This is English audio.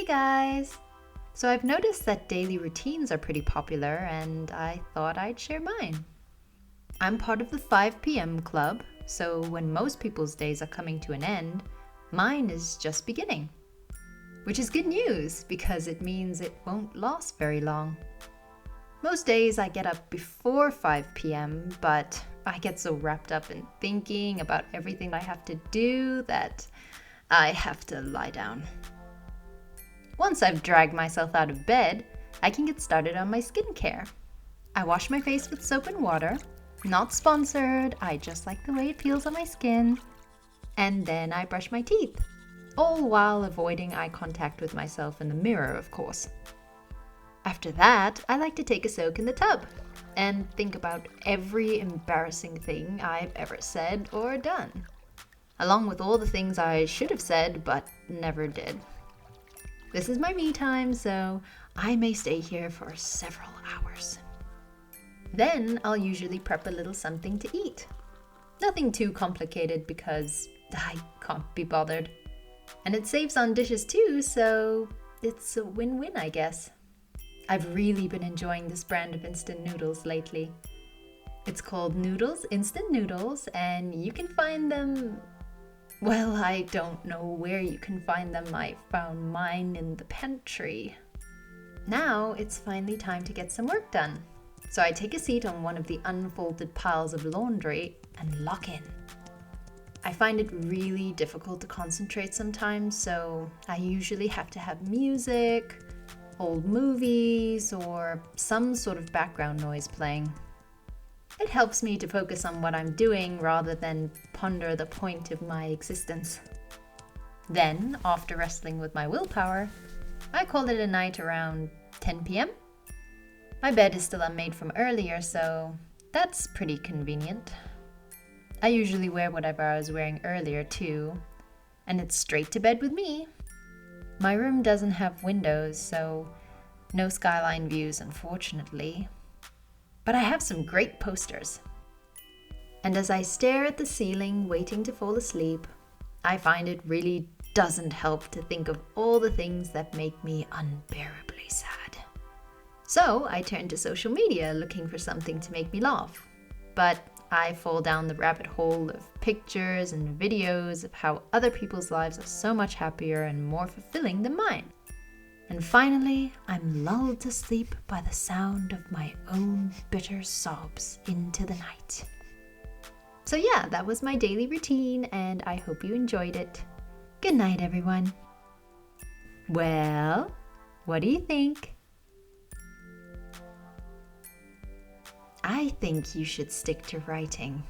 guys! So I've noticed that daily routines are pretty popular and I thought I'd share mine. I'm part of the 5 p.m. club, so when most people's days are coming to an end, mine is just beginning. Which is good news because it means it won't last very long. Most days I get up before 5 p.m., but I get so wrapped up in thinking about everything I have to do that I have to lie down. Once I've dragged myself out of bed, I can get started on my skincare. I wash my face with soap and water. Not sponsored, I just like the way it feels on my skin. And then I brush my teeth, all while avoiding eye contact with myself in the mirror, of course. After that, I like to take a soak in the tub and think about every embarrassing thing I've ever said or done, along with all the things I should have said but never did. This is my me time, so I may stay here for several hours. Then I'll usually prep a little something to eat. Nothing too complicated because I can't be bothered. And it saves on dishes too, so it's a win-win, I guess. I've really been enjoying this brand of instant noodles lately. It's called Noodles Instant Noodles, and you can find them... Well, I don't know where you can find them. I found mine in the pantry. Now it's finally time to get some work done. So I take a seat on one of the unfolded piles of laundry and lock in. I find it really difficult to concentrate sometimes, so I usually have to have music, old movies, or some sort of background noise playing. It helps me to focus on what I'm doing rather than ponder the point of my existence. Then, after wrestling with my willpower, I call it a night around 10 p.m. My bed is still unmade from earlier, so that's pretty convenient. I usually wear whatever I was wearing earlier too, and it's straight to bed with me. My room doesn't have windows, so no skyline views, unfortunately. But I have some great posters. And as I stare at the ceiling waiting to fall asleep, I find it really doesn't help to think of all the things that make me unbearably sad. So I turn to social media looking for something to make me laugh. But I fall down the rabbit hole of pictures and videos of how other people's lives are so much happier and more fulfilling than mine. And finally, I'm lulled to sleep by the sound of my own bitter sobs into the night. So yeah, that was my daily routine, and I hope you enjoyed it. Good night, everyone. Well, what do you think? I think you should stick to writing.